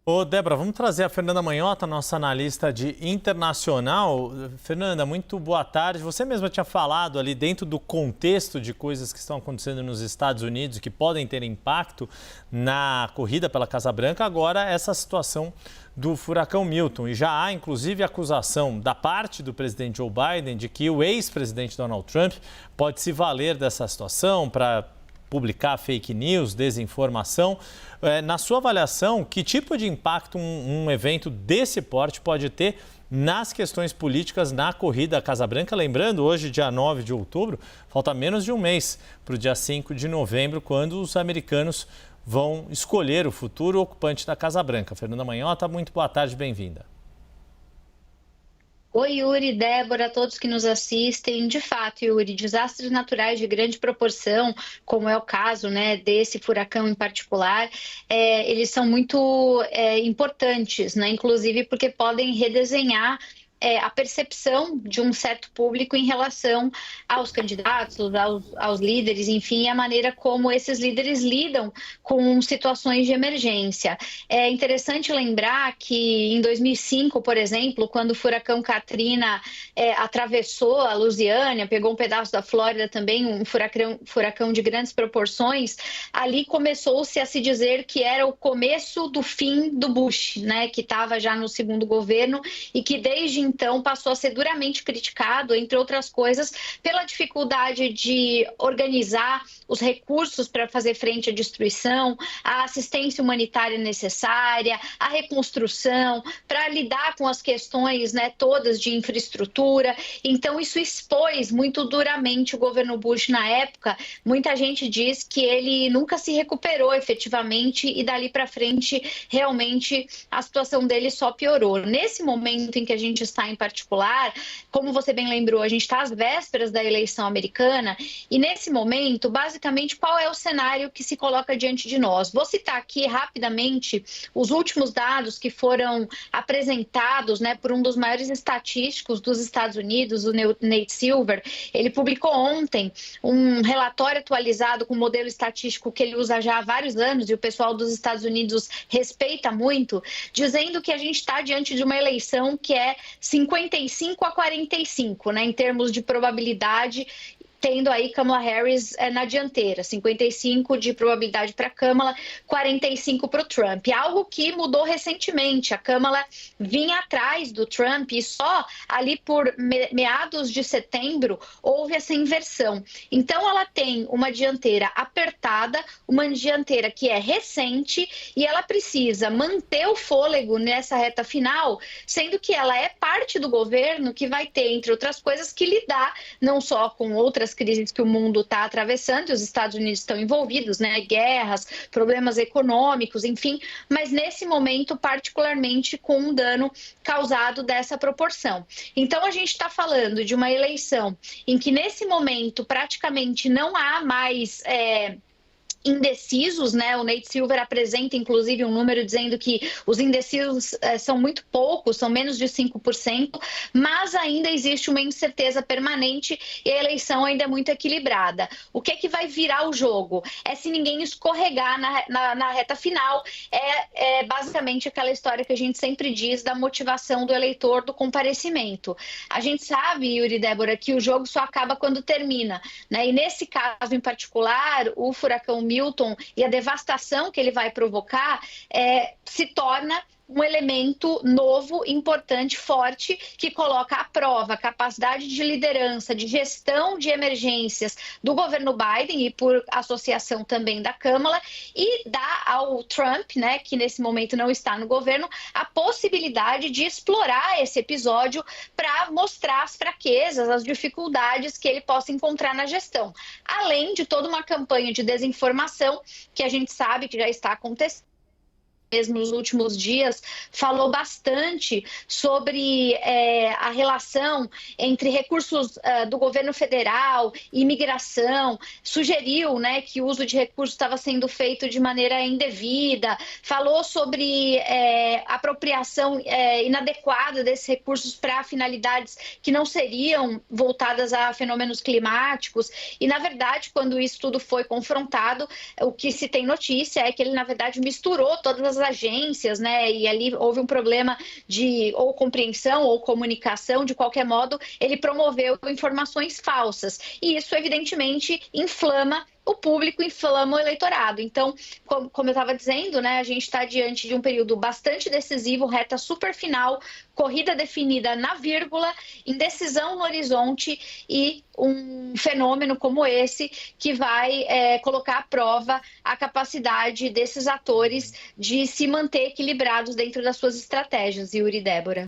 Ô, Débora, vamos trazer a Fernanda Manhota, nossa analista de internacional. Fernanda, muito boa tarde. Você mesma tinha falado ali dentro do contexto de coisas que estão acontecendo nos Estados Unidos que podem ter impacto na corrida pela Casa Branca. Agora, essa situação do furacão Milton. E já há, inclusive, acusação da parte do presidente Joe Biden de que o ex-presidente Donald Trump pode se valer dessa situação para publicar fake news, desinformação. Na sua avaliação, que tipo de impacto um evento desse porte pode ter nas questões políticas na corrida à Casa Branca? Lembrando, hoje, dia 9 de outubro, falta menos de um mês para o dia 5 de novembro, quando os americanos vão escolher o futuro ocupante da Casa Branca. Fernanda Manhota, muito boa tarde, bem-vinda. Oi, Yuri, Débora, todos que nos assistem. De fato, Yuri, desastres naturais de grande proporção, como é o caso, né, desse furacão em particular, eles são muito importantes, né, inclusive porque podem redesenhar a percepção de um certo público em relação aos candidatos, aos líderes, enfim, a maneira como esses líderes lidam com situações de emergência. É interessante lembrar que em 2005, por exemplo, quando o furacão Katrina atravessou a Louisiana, pegou um pedaço da Flórida também, um furacão de grandes proporções, ali começou-se a se dizer que era o começo do fim do Bush, né, que estava já no segundo governo e que desde então passou a ser duramente criticado, entre outras coisas, pela dificuldade de organizar os recursos para fazer frente à destruição, a assistência humanitária necessária, a reconstrução, para lidar com as questões, né, todas de infraestrutura. Então, isso expôs muito duramente o governo Bush na época. Muita gente diz que ele nunca se recuperou efetivamente e dali para frente, realmente, a situação dele só piorou. Nesse momento em que a gente está em particular, como você bem lembrou, a gente está às vésperas da eleição americana e nesse momento, basicamente, qual é o cenário que se coloca diante de nós? Vou citar aqui rapidamente os últimos dados que foram apresentados, né, por um dos maiores estatísticos dos Estados Unidos, o Nate Silver. Ele publicou ontem um relatório atualizado com um modelo estatístico que ele usa já há vários anos e o pessoal dos Estados Unidos respeita muito, dizendo que a gente está diante de uma eleição que é 55 a 45, né, em termos de probabilidade, tendo aí Kamala Harris na dianteira, 55 de probabilidade para Kamala, 45 para o Trump. Algo que mudou recentemente. A Kamala vinha atrás do Trump e só ali por meados de setembro houve essa inversão. Então ela tem uma dianteira apertada, uma dianteira que é recente e ela precisa manter o fôlego nessa reta final, sendo que ela é parte do governo que vai ter, entre outras coisas, que lidar não só com outras crises que o mundo está atravessando, e os Estados Unidos estão envolvidos, né? Guerras, problemas econômicos, enfim, mas nesse momento, particularmente com um dano causado dessa proporção. Então, a gente está falando de uma eleição em que, nesse momento, praticamente não há mais indecisos, né? O Nate Silver apresenta, inclusive, um número dizendo que os indecisos são muito poucos, são menos de 5%, mas ainda existe uma incerteza permanente e a eleição ainda é muito equilibrada. O que é que vai virar o jogo? É se ninguém escorregar na reta final, basicamente aquela história que a gente sempre diz da motivação do eleitor, do comparecimento. A gente sabe, Yuri e Débora, que o jogo só acaba quando termina, né? E nesse caso em particular, o furacão Milton e a devastação que ele vai provocar se torna um elemento novo, importante, forte, que coloca à prova a capacidade de liderança, de gestão de emergências do governo Biden e por associação também da Câmara, e dá ao Trump, né, que nesse momento não está no governo, a possibilidade de explorar esse episódio para mostrar as fraquezas, as dificuldades que ele possa encontrar na gestão. Além de toda uma campanha de desinformação que a gente sabe que já está acontecendo. Mesmo nos últimos dias, falou bastante sobre a relação entre recursos do governo federal e imigração, sugeriu, né, que o uso de recursos estava sendo feito de maneira indevida, falou sobre apropriação inadequada desses recursos para finalidades que não seriam voltadas a fenômenos climáticos e, na verdade, quando isso tudo foi confrontado, o que se tem notícia é que ele, na verdade, misturou todas as agências, né? E ali houve um problema de ou compreensão ou comunicação, de qualquer modo, ele promoveu informações falsas. E isso, evidentemente, inflama o público, inflama o eleitorado. Então, como eu estava dizendo, né, a gente está diante de um período bastante decisivo, reta super final, corrida definida na vírgula, indecisão no horizonte e um fenômeno como esse que vai colocar à prova a capacidade desses atores de se manter equilibrados dentro das suas estratégias, Yuri e Débora.